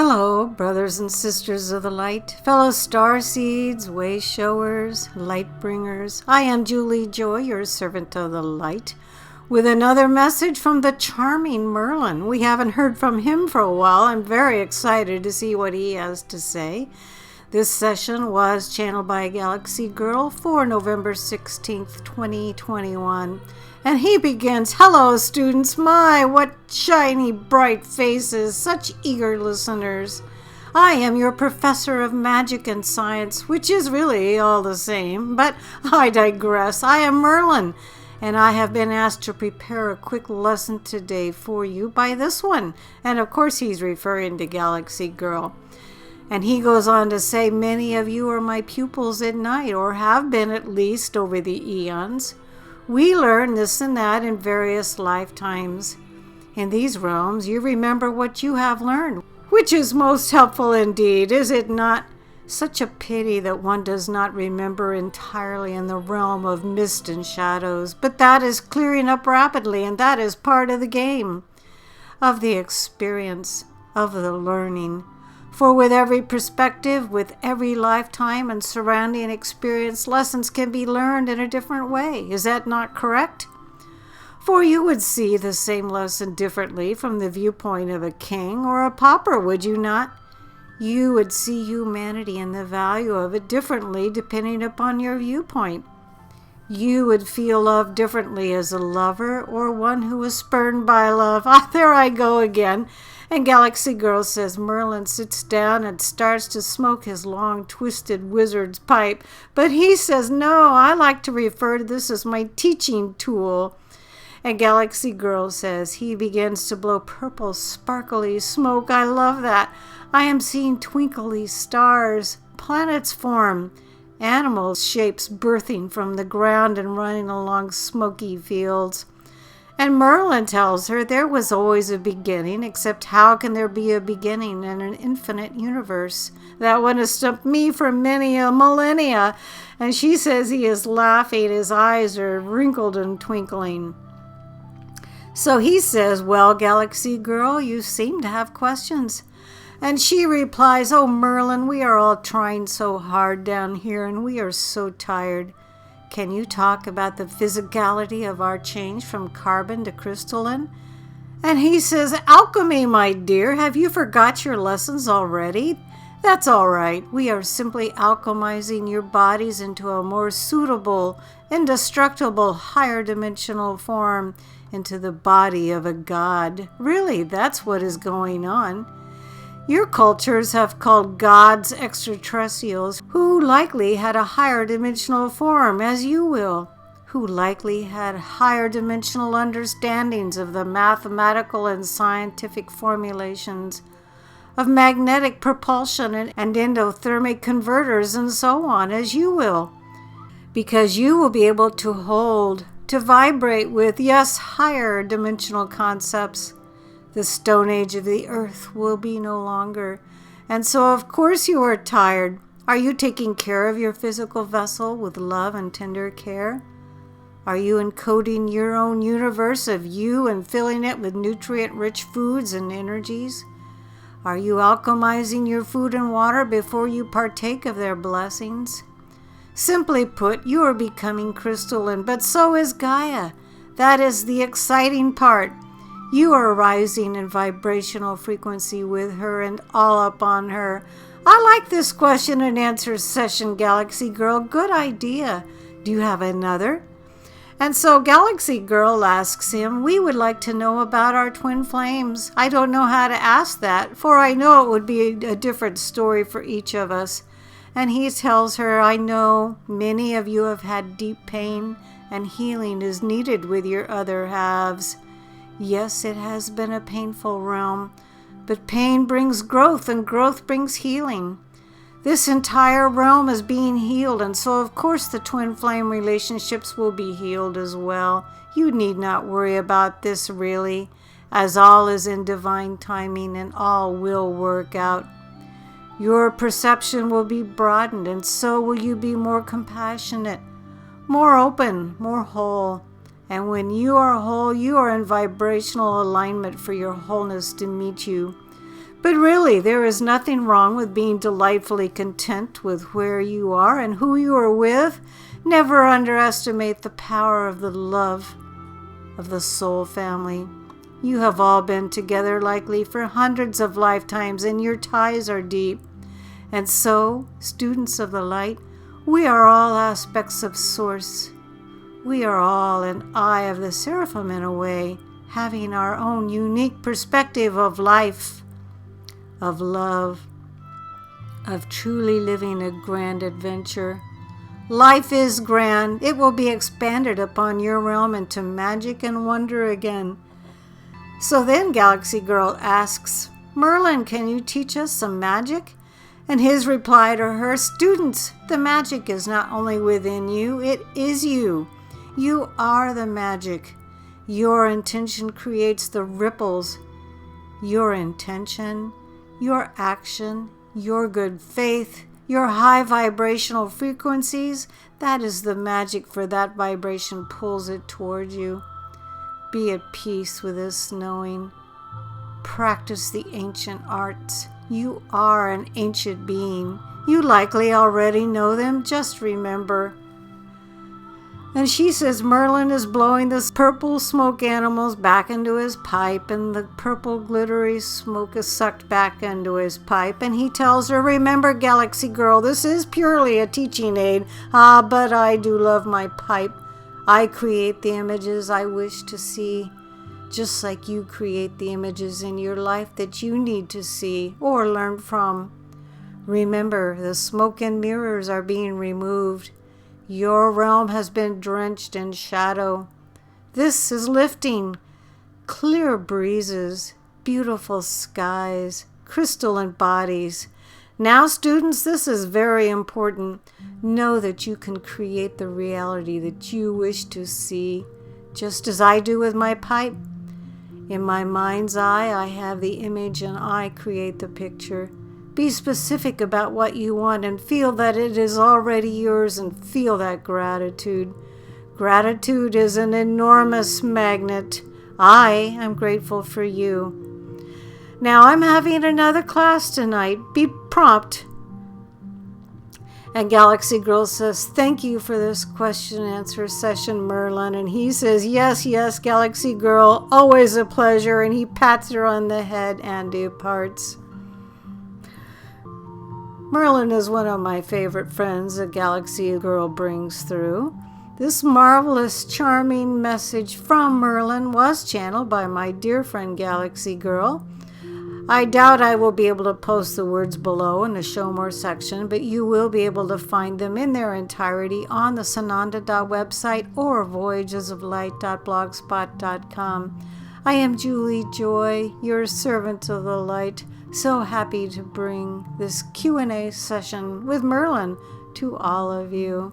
Hello, brothers and sisters of the light, fellow star seeds, way showers, light bringers. I am Juli Joy, your servant of the light, with another message from the charming Merlin. We haven't heard from him for a while. I'm very excited to see what he has to say. This session was channeled by galaxygirl for November 16th, 2021. And he begins, "Hello, students. My, what shiny, bright faces, such eager listeners. I am your professor of magic and science, which is really all the same, but I digress. I am Merlin, and I have been asked to prepare a quick lesson today for you by this one." And of course, he's referring to galaxygirl. And he goes on to say, "Many of you are my pupils at night, or have been at least over the eons. We learn this and that in various lifetimes. In these realms, you remember what you have learned, which is most helpful indeed, is it not? Such a pity that one does not remember entirely in the realm of mist and shadows, but that is clearing up rapidly, and that is part of the game, of the experience, of the learning. For with every perspective, with every lifetime and surrounding experience, lessons can be learned in a different way. Is that not correct? For you would see the same lesson differently from the viewpoint of a king or a pauper, would you not? You would see humanity and the value of it differently depending upon your viewpoint. You would feel love differently as a lover or one who was spurned by love." There I go again. And galaxygirl says Merlin sits down and starts to smoke his long, twisted wizard's pipe. But he says, "No, I like to refer to this as my teaching tool." And galaxygirl says he begins to blow purple, sparkly smoke. "I love that. I am seeing twinkly stars, planets form, animal shapes birthing from the ground and running along smoky fields." And Merlin tells her there was always a beginning, except how can there be a beginning in an infinite universe? That one has stumped me for many a millennia. And she says he is laughing, his eyes are wrinkled and twinkling. So he says, "Well, galaxygirl, you seem to have questions." And she replies, "Oh, Merlin, we are all trying so hard down here, and we are so tired. Can you talk about the physicality of our change from carbon to crystalline?" And he says, "Alchemy, my dear, have you forgot your lessons already? That's all right. We are simply alchemizing your bodies into a more suitable, indestructible, higher dimensional form, into the body of a god. Really, that's what is going on. Your cultures have called gods extraterrestrials, who likely had a higher dimensional form, as you will, who likely had higher dimensional understandings of the mathematical and scientific formulations of magnetic propulsion and endothermic converters and so on, as you will, because you will be able to hold, to vibrate with, yes, higher dimensional concepts. The Stone Age of the Earth will be no longer. And so, of course, you are tired. Are you taking care of your physical vessel with love and tender care? Are you encoding your own universe of you and filling it with nutrient-rich foods and energies? Are you alchemizing your food and water before you partake of their blessings? Simply put, you are becoming crystalline, but so is Gaia. That is the exciting part. You are rising in vibrational frequency with her and all up on her. I like this question and answer session, galaxygirl. Good idea. Do you have another? And so galaxygirl asks him, "We would like to know about our twin flames." I don't know how to ask that, for I know it would be a different story for each of us. And he tells her, "I know many of you have had deep pain, and healing is needed with your other halves. Yes, it has been a painful realm, but pain brings growth, and growth brings healing. This entire realm is being healed, and so of course the twin flame relationships will be healed as well. You need not worry about this really, as all is in divine timing and all will work out. Your perception will be broadened, and so will you be more compassionate, more open, more whole. And when you are whole, you are in vibrational alignment for your wholeness to meet you. But really, there is nothing wrong with being delightfully content with where you are and who you are with. Never underestimate the power of the love of the soul family. You have all been together likely for hundreds of lifetimes, and your ties are deep. And so, students of the light, we are all aspects of Source. We are all an eye of the seraphim in a way, having our own unique perspective of life, of love, of truly living a grand adventure. Life is grand. It will be expanded upon your realm into magic and wonder again. So then Galaxy Girl asks, Merlin, can you teach us some magic? And his reply to her, students, the magic is not only within you, it is you. You are the magic. Your intention creates the ripples. Your intention, your action, your good faith, your high vibrational frequencies, that is the magic, for that vibration pulls it toward you. Be at peace with this knowing. Practice the ancient arts. You are an ancient being. You likely already know them. Just remember. And she says Merlin is blowing the purple smoke animals back into his pipe, and the purple glittery smoke is sucked back into his pipe. And he tells her, remember, Galaxy Girl, this is purely a teaching aid. But I do love my pipe. I create the images I wish to see, just like you create the images in your life that you need to see or learn from. Remember, the smoke and mirrors are being removed. Your realm has been drenched in shadow. This is lifting. Clear breezes, beautiful skies, crystalline bodies. Now, students, this is very important. Know that you can create the reality that you wish to see, just as I do with my pipe. In my mind's eye, I have the image and I create the picture. Be specific about what you want and feel that it is already yours, and feel that gratitude. Gratitude is an enormous magnet. I am grateful for you. Now, I'm having another class tonight. Be prompt. And Galaxy Girl says, thank you for this question and answer session, Merlin. And he says, yes, yes, Galaxy Girl, always a pleasure. And he pats her on the head and departs. Merlin is one of my favorite friends that Galaxy Girl brings through. This marvelous, charming message from Merlin was channeled by my dear friend Galaxy Girl. I doubt I will be able to post the words below in the Show More section, but you will be able to find them in their entirety on the Sananda website or voyagesoflight.blogspot.com. I am Juli Joy, your servant of the light, so happy to bring this Q&A session with Merlin to all of you.